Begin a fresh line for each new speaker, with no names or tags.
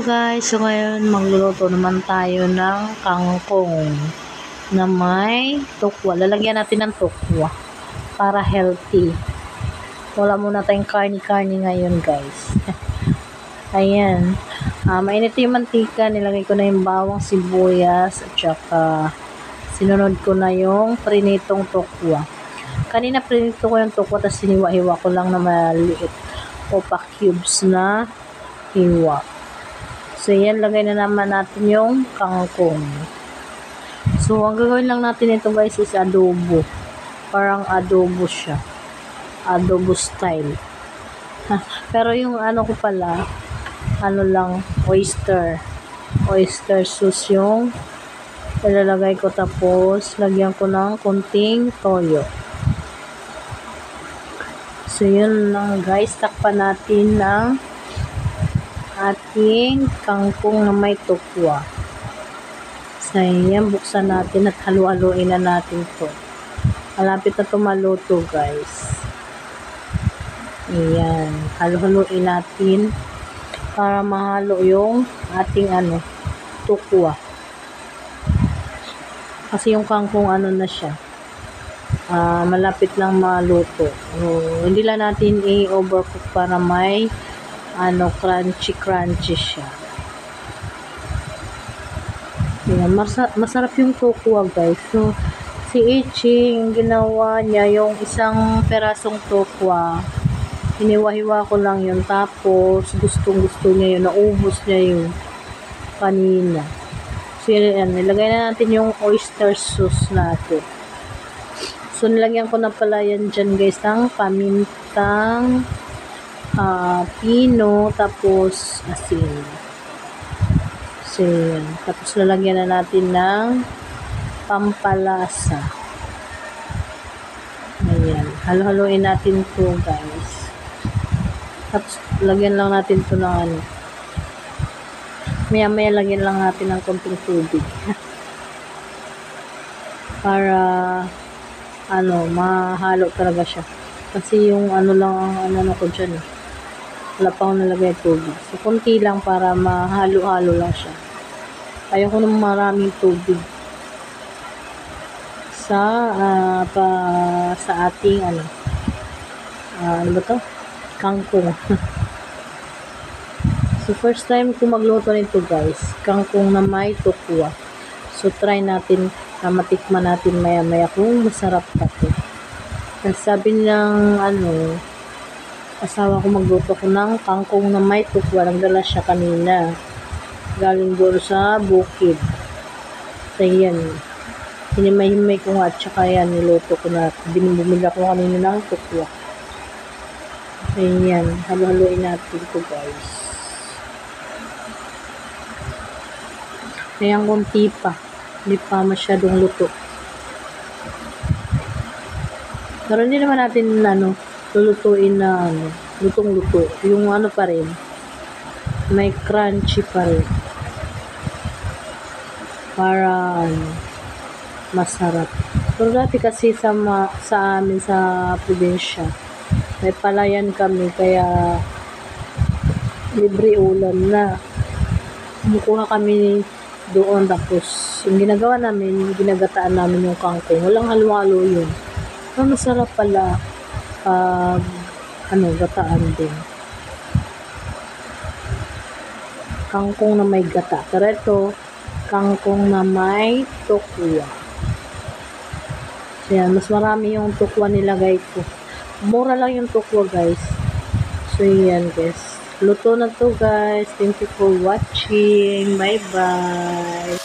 Hello guys, so ngayon magluluto naman tayo ng kangkong na may tukwa. Lalagyan natin ng tukwa para healthy. Wala muna tayong karni-karni ngayon guys. Ayan, mainit yung mantika, nilagay ko na yung bawang, sibuyas at saka sinunod ko na yung prinitong tukwa. Kanina prinito ko yung tukwa tapos siniwa-hiwa ko lang na maliit o pa cubes na hiwa. So, yan, lagay na naman natin yung kangkong. So, ang gagawin lang natin ito guys is adobo. Parang adobo siya. Adobo style. Pero yung ano ko pala, ano lang, oyster. Oyster sauce yung ilalagay ko, tapos lagyan ko ng konting toyo. So, yun lang guys. Takpan natin ng ating kangkong na may tukwa. So, yan, buksan natin at halu-haluin na natin to. Malapit na maluto guys. Ayan, halu-haluin natin para mahalo yung ating tukwa. Kasi yung kangkong na siya, malapit lang maluto. Hindi lang natin i-overcook para may crunchy siya. Ayan, masarap yung tukwa guys. So, si Iching, ginawa niya yung isang perasong tukwa. Hiniwa-hiwa ko lang yun. Tapos, gustong-gusto niya yun. Naubos niya yun kanina. So, yan, nilagay na natin yung oyster sauce natin. So, nilagyan ko na pala yan dyan guys ng pamintang pino, tapos asin. So, yan. Tapos lalagyan na natin ng pampalasa. Ayan. Halo-haloin natin to guys. Tapos lagyan lang natin to ng maya-maya lagyan lang natin ng konting tubig. Para mahalo talaga siya. Kasi yung lang ang ko dyan wala pa akong nalagay tubig. So, konti lang para mahalo-halo lang siya. Ayoko ng maraming tubig sa ating ano ba to? Kangkong. So, first time ko magluto nito guys. Kangkong na may tukwa. So, try natin matikman natin maya-maya kung masarap pa to. Kasi sabi ng asawa ko magluto ko ng kangkong na may tukwa. Nagdala siya kanina. Galing doon sa bukid. So, yan. Hinimay-himay ko nga at saka yan, niluto ko na. Bumili ko kanina ng tukwa. So, yan. Halo-haloin natin ito guys. Ayan, konti pa. Hindi pa masyadong luto. Pero hindi naman natin lulutuin na lutong-luto. Yung pa rin, may crunchy pa rin. Para masarap. Pero dati kasi sa amin sa probinsya, may palayan kami, kaya libre ulam na. Kumukuha kami doon, tapos yung ginagawa namin, ginagataan namin yung kangkong. Walang halo-halo yun. Pero masarap pala gataan din. Kangkong na may gata. Pero ito, kangkong na may tukwa. So yan, mas marami yung tukwa nilagay ko. Mura lang yung tukwa guys. So yan guys. Luto na to guys. Thank you for watching. Bye bye.